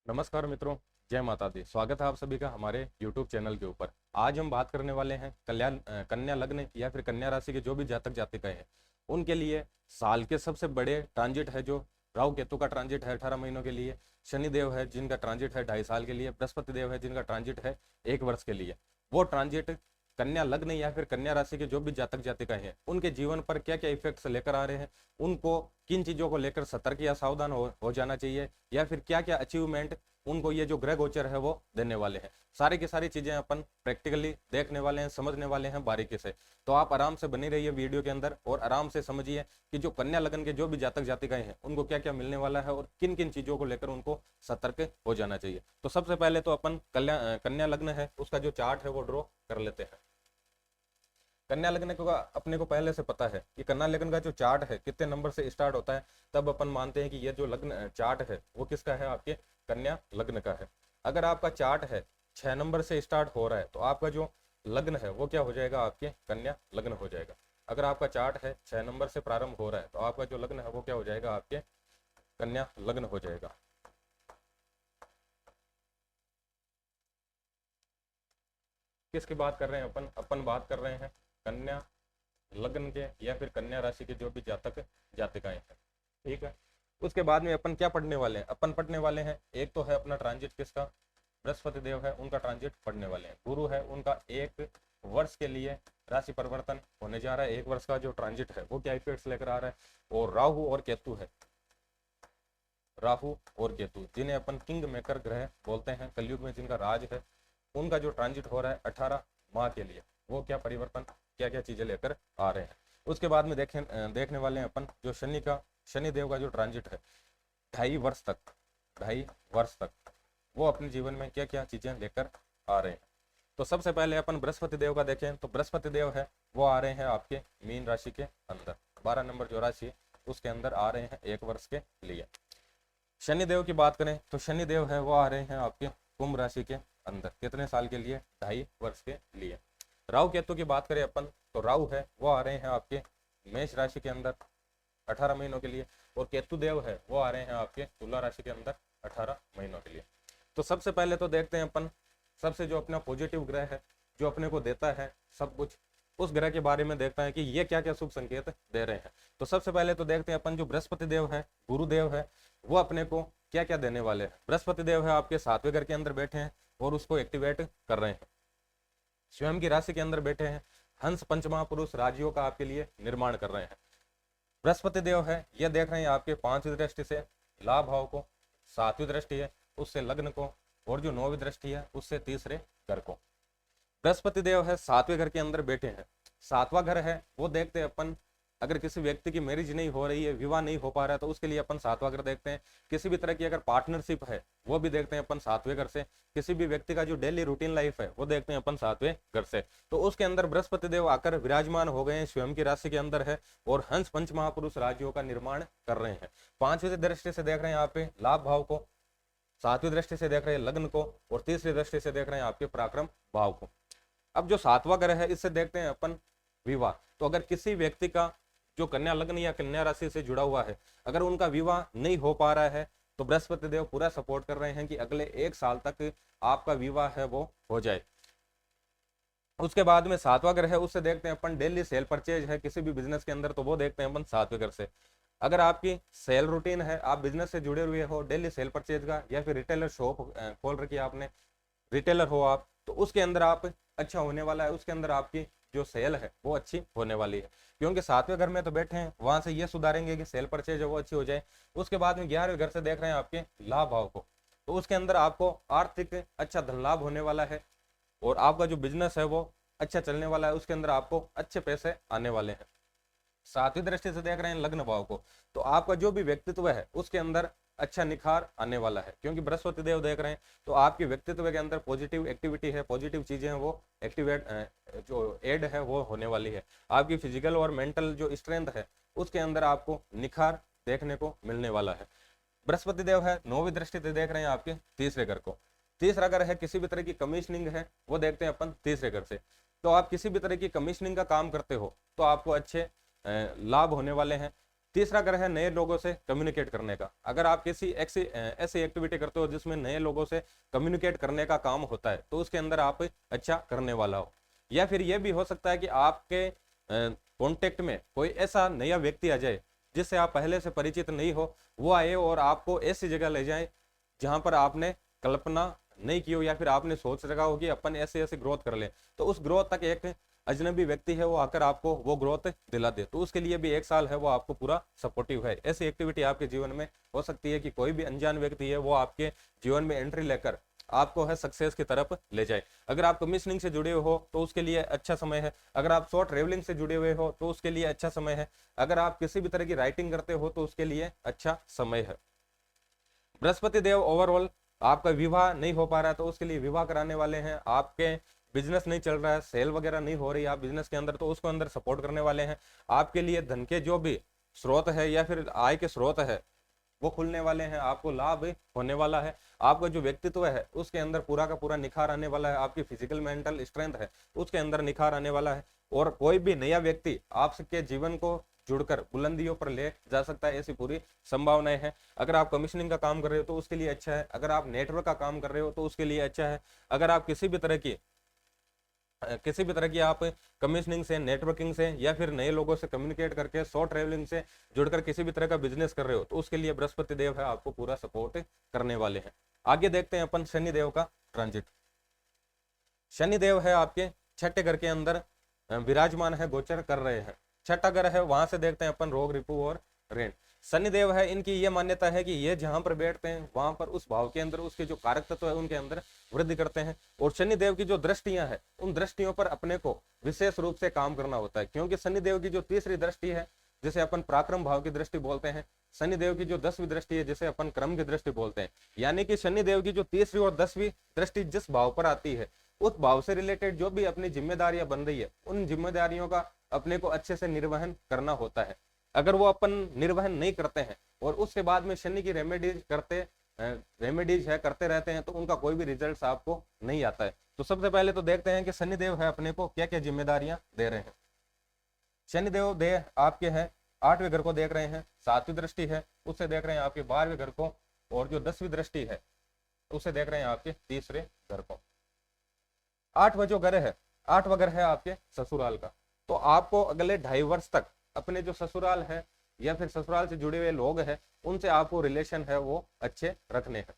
नमस्कार मित्रों, जय माता दी। स्वागत है आप सभी का हमारे YouTube चैनल के ऊपर। आज हम बात करने वाले हैं कन्या लग्न या फिर कन्या राशि के जो भी जातक जातिकाएं हैं उनके लिए साल के सबसे बड़े ट्रांजिट है जो राहु केतु का ट्रांजिट है 18 महीनों के लिए, शनि देव है जिनका ट्रांजिट है 2.5 साल के लिए, बृहस्पति देव है जिनका ट्रांजिट है 1 वर्ष के लिए। वो ट्रांजिट कन्या लग्न या फिर कन्या राशि के जो भी जातक जातिकाएं हैं उनके जीवन पर क्या क्या इफेक्ट्स लेकर आ रहे हैं, उनको किन चीजों को लेकर सतर्क या सावधान हो जाना चाहिए, या फिर क्या क्या अचीवमेंट उनको ये जो ग्रह गोचर है वो देने वाले हैं। सारी की सारी चीजें अपन प्रैक्टिकली देखने वाले हैं, समझने वाले हैं बारीकी से। तो आप आराम से बनी रहिए वीडियो के अंदर और आराम से समझिए कि जो कन्या लगन के जो भी जातक जातिकाएं हैं उनको क्या क्या मिलने वाला है और किन किन चीजों को लेकर उनको सतर्क हो जाना चाहिए। तो सबसे पहले तो अपन कन्या लग्न है उसका जो चार्ट है वो ड्रॉ कर लेते हैं। कन्या लग्न का अपने को पहले से पता है कि कन्या लग्न का जो चार्ट है कितने नंबर से स्टार्ट होता है, तब अपन मानते हैं कि ये जो लग्न चार्ट है वो किसका है, आपके कन्या लग्न का है। अगर आपका चार्ट है 6 नंबर से स्टार्ट हो रहा है तो आपका जो लग्न है वो क्या हो जाएगा, आपके कन्या लग्न हो जाएगा। अगर आपका चार्ट है 6 नंबर से प्रारंभ हो रहा है तो आपका जो लग्न है वो क्या हो जाएगा, आपके कन्या लग्न हो जाएगा। किसकी बात कर रहे हैं अपन बात कर रहे हैं कन्या लग्न के या फिर कन्या राशि के जो भी जातक जातिकाएं हैं। ठीक है, उसके बाद में अपन क्या पढ़ने वाले हैं, अपन पढ़ने वाले हैं एक तो है अपना ट्रांजिट किसका, बृहस्पति देव है उनका ट्रांजिट पढ़ने वाले हैं। गुरु है उनका 1 वर्ष के लिए राशि परिवर्तन होने जा रहा है। 1 वर्ष का जो ट्रांजिट है वो क्या इफेक्ट्स लेकर आ रहा है। और राहु और केतु है, राहु और केतु जिन्हें अपन किंग मेकर ग्रह बोलते हैं, कलयुग में जिनका राज है, उनका जो ट्रांजिट हो रहा है 18 माह के लिए, वो क्या परिवर्तन क्या क्या चीजें लेकर आ रहे हैं। उसके बाद में देखने वाले हैं अपन जो शनि देव का जो ट्रांजिट है 2.5 वर्ष तक, 2.5 वर्ष तक वो अपने जीवन में क्या क्या चीजें लेकर आ रहे हैं। तो सबसे पहले अपन बृहस्पति देव का देखें तो बृहस्पति देव है वो आ रहे हैं आपके मीन राशि के अंदर, 12 नंबर जो राशि है उसके अंदर आ रहे हैं 1 वर्ष के लिए। शनि देव की बात करें तो शनि देव है वो आ रहे हैं आपके कुंभ राशि के अंदर, कितने साल के लिए, 2.5 वर्ष के लिए। राहु केतु की बात करें अपन तो राहु है वो आ रहे हैं आपके मेष राशि के अंदर 18 महीनों के लिए, और केतु देव है वो आ रहे हैं आपके तुला राशि के अंदर 18 महीनों के लिए। तो सबसे पहले तो देखते हैं अपन सबसे जो अपना पॉजिटिव ग्रह है जो अपने को देता है सब कुछ, उस ग्रह के बारे में देखते हैं कि ये क्या क्या शुभ संकेत दे रहे हैं। तो सबसे पहले तो देखते हैं अपन जो बृहस्पति देव है, गुरुदेव है, वो अपने को क्या क्या देने वाले हैं। बृहस्पति देव है आपके 7वें घर के अंदर बैठे हैं और उसको एक्टिवेट कर रहे हैं, स्वयं की राशि के अंदर बैठे हैं, हंस पंचमहापुरुष राज्यों का आपके लिए निर्माण कर रहे हैं। बृहस्पति देव है ये देख रहे हैं आपके 5वीं दृष्टि से लाभ भाव को, 7वीं दृष्टि है उससे लग्न को, और जो 9वीं दृष्टि है उससे तीसरे घर को। बृहस्पति देव है 7वें घर के अंदर बैठे हैं। 7वां घर है वो देखते हैं अपन, अगर किसी व्यक्ति की मैरिज नहीं हो रही है, विवाह नहीं हो पा रहा है, तो उसके लिए अपन 7वां घर देखते हैं। किसी भी तरह की अगर पार्टनरशिप है वो भी देखते हैं अपन 7वें घर से। किसी भी व्यक्ति का जो डेली रूटीन लाइफ है वो देखते हैं अपन 7वें घर से। तो उसके अंदर बृहस्पति देव आकर विराजमान हो गए हैं, स्वयं की राशि के अंदर है और हंस पंच महापुरुष राज्यों का निर्माण कर रहे हैं। 5वीं दृष्टि से देख रहे हैं यहाँ पे लाभ भाव को, 7वीं दृष्टि से देख रहे हैं लग्न को, और तीसरी दृष्टि से देख रहे हैं आपके पराक्रम भाव को। अब जो 7वां ग्रह है इससे देखते हैं अपन विवाह। तो अगर किसी व्यक्ति का जो कन्या लग्न या कन्या राशि से जुड़ा हुआ है, अगर उनका विवाह नहीं हो पा रहा है तो बृहस्पति देव पूरा सपोर्ट कर रहे हैं कि अगले 1 साल तक आपका विवाह है वो हो जाए। उसके बाद में 7वां ग्रह है उससे देखते हैं अपन डेली सेल परचेज है किसी भी बिजनेस के अंदर, तो वो देखते हैं अपन 7वें घर से। अगर आपकी सेल रूटीन है, आप बिजनेस से जुड़े हुए हो डेली सेल परचेज का, या फिर रिटेलर शॉप खोल रखी है आपने, रिटेलर हो आप, तो उसके अंदर आप अच्छा होने वाला है, उसके अंदर आपकी जो सेल है वो अच्छी होने वाली है। क्योंकि 7वें घर में तो बैठे हैं, वहां से ये सुधारेंगे कि सेल परचेज है वो अच्छी हो जाए। उसके बाद में 11वें घर से देख रहे हैं आपके लाभ भाव को, तो उसके अंदर आपको आर्थिक अच्छा धन लाभ होने वाला है, और आपका जो बिजनेस है वो अच्छा चलने वाला है, उसके अंदर आपको अच्छे पैसे आने वाले हैं। 7वीं दृष्टि से देख रहे हैं लग्न भाव को, तो आपका जो भी व्यक्तित्व है उसके अंदर अच्छा निखार आने वाला है। क्योंकि बृहस्पति देव देख रहे हैं तो आपके व्यक्तित्व के अंदर पॉजिटिव एक्टिविटी है, पॉजिटिव चीजें हैं वो एक्टिवेट जो एड है वो होने वाली है। आपकी फिजिकल और मेंटल जो स्ट्रेंथ है उसके अंदर आपको निखार देखने को मिलने वाला है। बृहस्पति देव है 9वीं दृष्टि से देख रहे हैं आपके तीसरे घर को। तीसरा घर है किसी भी तरह की कमीशनिंग है वो देखते हैं अपन तीसरे घर से। तो आप किसी भी तरह की कमीशनिंग का काम करते हो तो आपको अच्छे लाभ होने वाले हैं। तीसरा घर है नए लोगों से कम्युनिकेट करने का। अगर आप किसी ऐसी एक्टिविटी करते हो जिसमें नए लोगों से कम्युनिकेट करने का काम होता है तो उसके अंदर आप अच्छा करने वाला हो। या फिर यह भी हो सकता है कि आपके कॉन्टेक्ट में कोई ऐसा नया व्यक्ति आ जाए जिससे आप पहले से परिचित नहीं हो, वो आए और आपको ऐसी जगह ले जाए जहां पर आपने कल्पना नहीं की हो या फिर आपने सोच रखा हो कि अपन ऐसे ऐसे ग्रोथ कर ले, तो उस ग्रोथ तक एक अजनबी व्यक्ति है वो आकर आपको वो ग्रोथ दिला दे, तो उसके लिए भी 1 साल है वो आपको पूरा सपोर्टिव है। ऐसी एक्टिविटी आपके जीवन में हो सकती है कि कोई भी अनजान व्यक्ति है वो आपके जीवन में एंट्री लेकर आपको है सक्सेस की तरफ ले जाए। अगर आप कमीशनिंग से जुड़े हो तो उसके लिए अच्छा समय है। अगर आप शॉर्ट ट्रेवलिंग से जुड़े हुए हो तो उसके लिए अच्छा समय है। अगर आप किसी भी तरह की राइटिंग करते हो तो उसके लिए अच्छा समय है। बृहस्पति देव ओवरऑल आपका विवाह नहीं हो पा रहा है तो उसके लिए विवाह कराने वाले हैं। आपके बिजनेस नहीं चल रहा है, सेल वगैरह नहीं हो रही आप बिजनेस के अंदर, तो उसको अंदर सपोर्ट करने वाले हैं। आपके लिए धन के जो भी स्रोत है या फिर आय के स्रोत है वो खुलने वाले हैं, आपको लाभ होने वाला है। आपका जो व्यक्तित्व है उसके अंदर पूरा का पूरा निखार आने वाला है। आपकी फिजिकल मेंटल स्ट्रेंथ है उसके अंदर निखार आने वाला है। और कोई भी नया व्यक्ति आपके जीवन को जुड़कर बुलंदियों पर ले जा सकता है, ऐसी पूरी संभावनाएं हैं। अगर आप कमीशनिंग का काम कर रहे हो तो उसके लिए अच्छा है। अगर आप नेटवर्क का काम कर रहे हो तो उसके लिए अच्छा है। अगर आप किसी भी तरह की आप कमीशनिंग से, नेटवर्किंग से या फिर नए लोगों से कम्युनिकेट करके शॉर्ट ट्रेवलिंग से जुड़कर किसी भी तरह का बिजनेस कर रहे हो तो उसके लिए बृहस्पति देव है आपको पूरा सपोर्ट करने वाले हैं। आगे देखते हैं अपन शनि देव का ट्रांजिट। शनि देव है आपके छठे घर के अंदर विराजमान है, गोचर कर रहे हैं। छठा घर है, वहां से देखते हैं अपन रोग, रिपु और ऋण। शनि देव है, इनकी ये मान्यता है कि ये जहां पर बैठते हैं वहां पर उस भाव के अंदर उसके जो कारक तत्व है उनके अंदर वृद्धि करते हैं। और शनि देव की जो दृष्टियां हैं उन दृष्टियों पर अपने को विशेष रूप से काम करना होता है, क्योंकि शनि देव की जो तीसरी दृष्टि है जिसे अपन पराक्रम भाव की दृष्टि बोलते हैं, शनि देव की जो 10वीं दृष्टि है जिसे अपन क्रम की दृष्टि बोलते हैं, यानी कि शनि देव की जो तीसरी और 10वीं दृष्टि जिस भाव पर आती है उस भाव से रिलेटेड जो भी अपनी जिम्मेदारियां बन रही है उन जिम्मेदारियों का अपने को अच्छे से निर्वहन करना होता है। अगर वो अपन निर्वहन नहीं करते हैं और उसके बाद में शनि की रेमेडीज करते रहते हैं तो उनका कोई भी रिजल्ट आपको नहीं आता है। तो सबसे पहले तो देखते हैं कि शनि देव है अपने को क्या क्या जिम्मेदारियां दे रहे हैं। शनि देव दे आपके हैं 8वें घर को देख रहे हैं, 7वीं दृष्टि है उससे देख रहे हैं आपके 12वें घर को, और जो 10वीं दृष्टि है उसे देख रहे हैं आपके तीसरे घर को। 8वां जो घर है, 8वां घर है आपके ससुराल का। तो आपको अगले 2.5 वर्ष तक अपने जो ससुराल है या फिर ससुराल से जुड़े हुए लोग हैं उनसे आपको रिलेशन है वो अच्छे रखने हैं।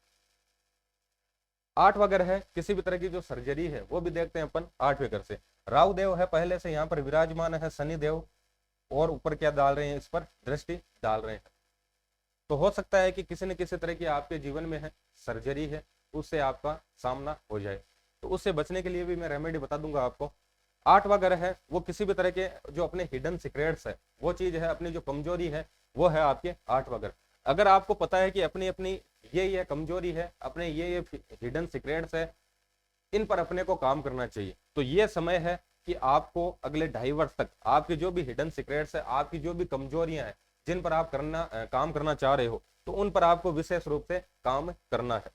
8वां घर है, किसी भी तरह की जो सर्जरी है वो भी देखते हैं अपन 8वें घर से। राहु देव है पहले से यहाँ पर विराजमान है, शनि देव और ऊपर क्या डाल रहे हैं, इस पर दृष्टि डाल रहे हैं। तो हो सकता है कि किसी न किसी तरह की आपके जीवन में है सर्जरी है, उससे आपका सामना हो जाए। तो उससे बचने के लिए भी मैं रेमेडी बता दूंगा आपको। 8वां घर है वो किसी भी तरह के जो अपने हिडन सीक्रेट्स है वो चीज है, अपनी जो कमजोरी है वो है आपके 8वां घर। अगर आपको पता है कि अपनी अपनी ये कमजोरी है, अपने ये हिडन सीक्रेट्स है, इन पर अपने को काम करना चाहिए। तो ये समय है कि आपको अगले 2.5 वर्ष तक आपकी जो भी हिडन सीक्रेट्स है, आपकी जो भी कमजोरियां हैं जिन पर आप काम करना चाह रहे हो, तो उन पर आपको विशेष रूप से काम करना है।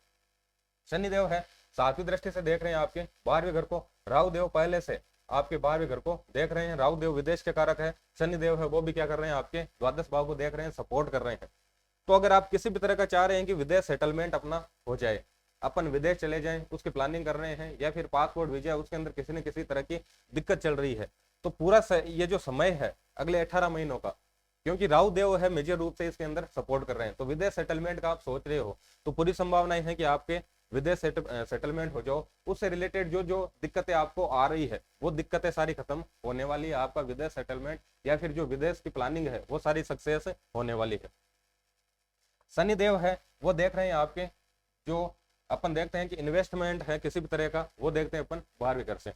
शनिदेव है 7वीं दृष्टि से देख रहे हैं आपके 12वें घर को। राहु देव पहले से आपके 12वें घर को देख रहे हैं। राहु देव विदेश के कारक है, शनिदेव है वो भी क्या कर रहे हैं, आपके द्वादश भाव को देख रहे हैं, सपोर्ट कर रहे हैं। तो अगर आप किसी भी तरह का चाह रहे हैं कि विदेश सेटलमेंट अपना हो जाए, अपन विदेश चले जाएं, उसकी प्लानिंग कर रहे हैं, या फिर पासपोर्ट वीजा उसके अंदर किसी न किसी तरह की दिक्कत चल रही है, तो पूरा ये जो समय है अगले 18 महीनों का, क्योंकि राहु देव है मेजर रूप से इसके अंदर सपोर्ट कर रहे हैं, तो विदेश सेटलमेंट का आप सोच रहे हो तो पूरी संभावनाएं है कि आपके विदेश सेटलमेंट हो जाओ। उससे रिलेटेड जो जो दिक्कतें आपको आ रही है वो दिक्कतें सारी खत्म होने वाली है। आपका विदेश सेटलमेंट या फिर जो विदेश की प्लानिंग है वो सारी सक्सेस होने वाली है। शनि देव है वो देख रहे हैं आपके, जो अपन देखते हैं कि इन्वेस्टमेंट है किसी भी तरह का, वो देखते हैं अपन 12वें घर से।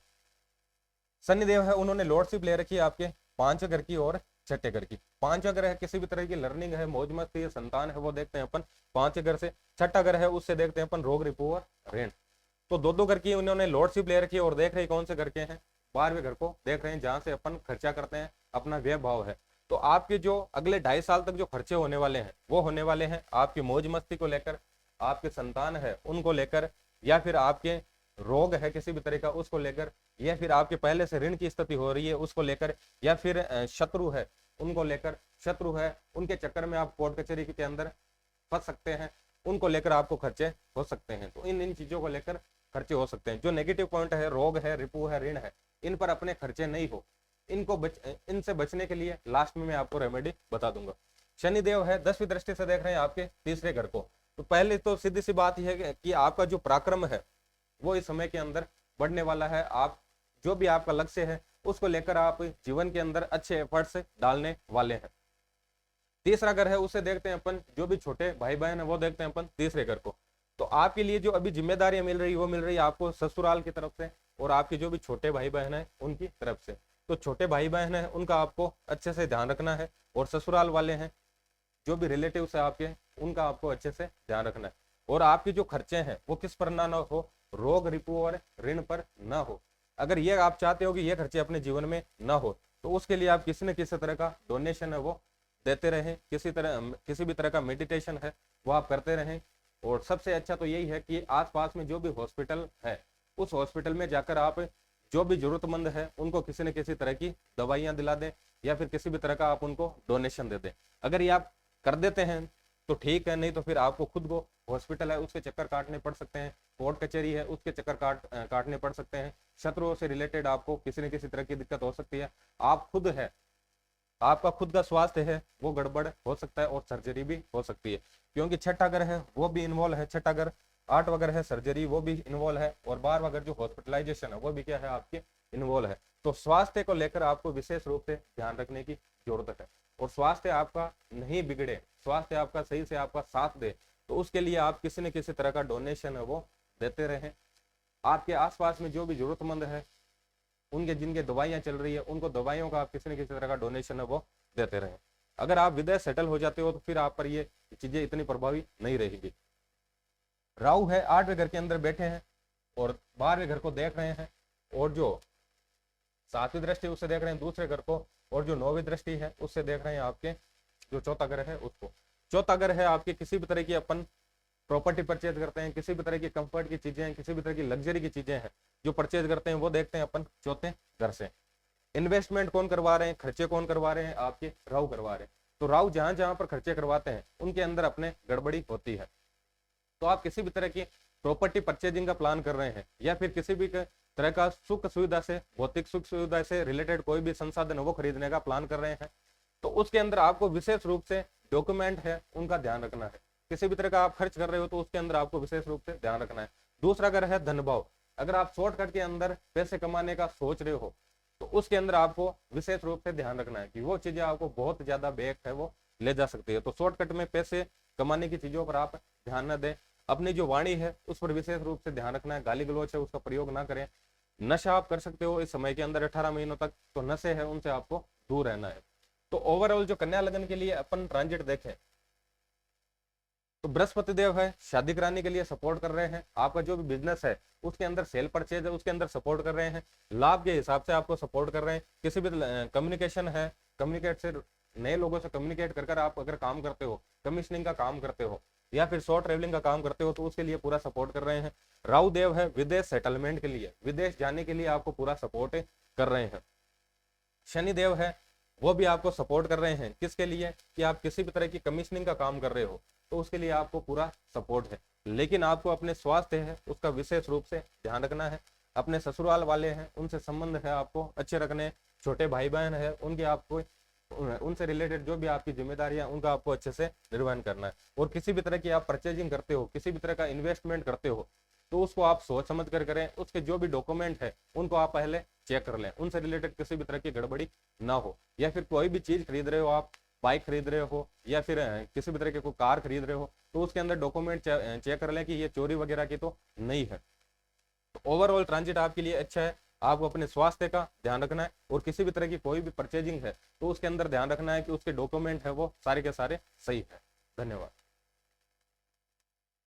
शनि देव है उन्होंने लॉर्डशिप ले रखी है आपके 5वें घर की और 6ठे घर की। 5वां घर है किसी भी तरह की लर्निंग है, मौज मस्ती है, संतान है, वो देखते हैं अपन 5वें घर से। 6ठा घर है उससे देखते हैं अपन रोग रिपू और ऋण। तो दो घर की उन्होंने लॉर्डशिप ले रखी है और देख रहे कौन से घर के हैं, 12वें घर को देख रहे हैं जहां से अपन खर्चा करते हैं, अपना व्यय भाव है। तो आपके जो अगले 2.5 साल तक जो खर्चे होने वाले हैं वो होने वाले हैं आपकी मौज मस्ती को लेकर, आपके संतान है उनको लेकर, या फिर आपके रोग है किसी भी तरह का उसको लेकर, या फिर आपके पहले से ऋण की स्थिति हो रही है उसको लेकर, या फिर शत्रु है उनको लेकर शत्रु है, उनके चक्कर में आप कोर्ट कचहरी के अंदर फंस सकते हैं, उनको लेकर आपको खर्चे हो सकते हैं। तो इन चीजों को लेकर खर्चे हो सकते हैं। जो नेगेटिव पॉइंट है, रोग है, रिपू है, ऋण है, इन पर अपने खर्चे नहीं हो, इनसे बचने के लिए लास्ट में मैं आपको रेमेडी बता दूंगा। शनिदेव है 10वीं दृष्टि से देख रहे हैं आपके तीसरे घर को। तो पहले तो सीधी सी बात यह है कि आपका जो पराक्रम है वो इस समय के अंदर बढ़ने वाला है। आप जो भी आपका लक्ष्य है उसको लेकर आप जीवन के अंदर अच्छे एफर्ट्स डालने वाले हैं। तीसरा घर है उसे देखते हैं अपन, जो भी छोटे भाई बहन है वो देखते हैं अपन तीसरे घर को। तो आपके लिए जो अभी जिम्मेदारियां मिल रही है वो मिल रही है आपको ससुराल की तरफ से और आपके जो भी छोटे भाई बहन है उनकी तरफ से। तो छोटे भाई बहन है उनका आपको अच्छे से ध्यान रखना है, और ससुराल वाले हैं जो भी रिलेटिव्स है आपके, उनका आपको अच्छे से ध्यान रखना है। और आपके जो खर्चे हैं वो किस पर ना हो, रोग रिपू और ऋण पर ना हो। अगर ये आप चाहते हो कि ये खर्चे अपने जीवन में ना हो, तो उसके लिए आप किसी न किसी तरह का डोनेशन है वो देते रहें, किसी भी तरह का मेडिटेशन है वो आप करते रहें। और सबसे अच्छा तो यही है कि आसपास में जो भी हॉस्पिटल है उस हॉस्पिटल में जाकर आप जो भी जरूरतमंद है उनको किसी न किसी तरह की दवाइयां दिला दें, या फिर किसी भी तरह का आप उनको डोनेशन दे दें। अगर ये आप कर देते हैं तो ठीक है, नहीं तो फिर आपको खुद को हॉस्पिटल है उसके चक्कर काटने पड़ सकते हैं, कोर्ट कचहरी है उसके चक्कर काटने पड़ सकते हैं, शत्रुओं से रिलेटेड आपको किसी न किसी तरह की दिक्कत हो सकती है। आप खुद है, आपका खुद का स्वास्थ्य है वो गड़बड़ हो सकता है, और सर्जरी भी हो सकती है, क्योंकि छठा घर है वो भी इन्वॉल्व है। छठा घर 8 वगैरह है, सर्जरी वो भी इन्वॉल्व है, और 12 वगैरह जो हॉस्पिटलाइजेशन है वो भी क्या है आपके इन्वॉल्व है। तो स्वास्थ्य को लेकर आपको विशेष रूप से ध्यान रखने की जरूरत है। और स्वास्थ्य आपका नहीं बिगड़े, स्वास्थ्य आपका सही से आपका साथ दे, तो उसके लिए आप किसी न किसी तरह का डोनेशन है वो देते रहें। आपके आसपास में जो भी जरूरतमंद है उनके जिनके दवाइयां चल रही है उनको दवाइयों का आप किसी न किसी तरह का डोनेशन है वो देते रहें। अगर आप विदेश सेटल हो जाते हो तो फिर आप पर ये चीजें इतनी प्रभावी नहीं रहेगी। राहु है 8वें घर के अंदर बैठे हैं और 12वें घर को देख रहे हैं, और जो 7वीं दृष्टि उससे देख रहे हैं दूसरे घर को, और जो 9वीं दृष्टि है उससे देख रहे हैं आपके जो चौथा घर है उसको। चौथा घर है आपके किसी भी तरह की अपन प्रॉपर्टी परचेज करते हैं, किसी भी तरह की कंफर्ट की चीजें हैं, किसी भी तरह की लग्जरी की चीजें हैं जो परचेज करते हैं वो देखते हैं अपन चौथे घर से। इन्वेस्टमेंट कौन करवा रहे हैं, खर्चे कौन करवा रहे हैं, आपके राहु करवा रहे हैं। तो राहु जहां जहां पर खर्चे करवाते हैं उनके अंदर अपने गड़बड़ी होती है। तो आप किसी भी तरह की प्रॉपर्टी परचेजिंग का प्लान कर रहे हैं, या फिर किसी भी तरह का सुख सुविधा से, भौतिक सुख सुविधा से रिलेटेड कोई भी संसाधन है वो खरीदने का प्लान कर रहे हैं, तो उसके अंदर आपको विशेष रूप से डॉक्यूमेंट है उनका ध्यान रखना है। किसी भी तरह का आप खर्च कर रहे हो तो उसके अंदर आपको विशेष रूप से ध्यान रखना है। दूसरा घर है धन भाव। अगर आप शॉर्टकट के अंदर पैसे कमाने का सोच रहे हो तो उसके अंदर आपको विशेष रूप से ध्यान रखना है कि वो चीजें आपको बहुत ज्यादा बैक है वो ले जा सकती है। तो शॉर्टकट में पैसे कमाने की चीजों पर आप ध्यान न दें। अपनी जो वाणी है उस पर विशेष रूप से ध्यान रखना है। गाली गलौच है उसका प्रयोग ना करें। नशा आप कर सकते हो इस समय के अंदर 18 महीनों तक, तो नशे है उनसे आपको दूर रहना है। तो ओवरऑल जो कन्या लगन के लिए अपन ट्रांजिट देखें तो बृहस्पति देव है शादी कराने के लिए सपोर्ट कर रहे हैं। आपका जो भी बिजनेस है उसके अंदर सेल परचेज है उसके अंदर सपोर्ट कर रहे हैं, लाभ के हिसाब से आपको सपोर्ट कर रहे हैं। किसी भी कम्युनिकेशन है, कम्युनिकेट से नए लोगों से कम्युनिकेट कर आप अगर काम करते हो, कमीशनिंग का काम करते हो या फिर शॉर्ट ट्रेवलिंग का काम करते हो तो उसके लिए पूरा सपोर्ट कर रहे हैं। राहु देव है विदेश सेटलमेंट के लिए, विदेश जाने के लिए आपको पूरा सपोर्ट कर रहे हैं। शनि देव है वो भी आपको सपोर्ट कर रहे हैं, किसके लिए कि आप किसी भी तरह की कमीशनिंग का काम कर रहे हो तो उसके लिए आपको पूरा सपोर्ट है। लेकिन आपको अपने स्वास्थ्य है उसका विशेष रूप से ध्यान रखना है। अपने ससुराल वाले हैं उनसे संबंध है आपको अच्छे रखने, छोटे भाई बहन है उनके आपको उनसे रिलेटेड जो भी आपकी जिम्मेदारियां उनका आपको अच्छे से निर्वहन करना है। और किसी भी तरह की आप परचेजिंग करते हो, किसी भी तरह का इन्वेस्टमेंट करते हो तो उसको आप सोच समझ कर करें। उसके जो भी डॉक्यूमेंट है उनको आप पहले चेक कर लें, उनसे रिलेटेड किसी भी तरह की गड़बड़ी ना हो। या फिर कोई भी चीज खरीद रहे हो, आप बाइक खरीद रहे हो या फिर किसी भी तरह की कोई कार खरीद रहे हो तो उसके अंदर डॉक्यूमेंट चेक कर लें कि ये चोरी वगैरह की तो नहीं है। तो ओवरऑल ट्रांजिट आपके लिए अच्छा है। आपको अपने स्वास्थ्य का ध्यान रखना है और किसी भी तरह की कोई भी परचेजिंग है तो उसके अंदर ध्यान रखना है कि उसके डॉक्यूमेंट है वो सारे के सारे सही है। धन्यवाद।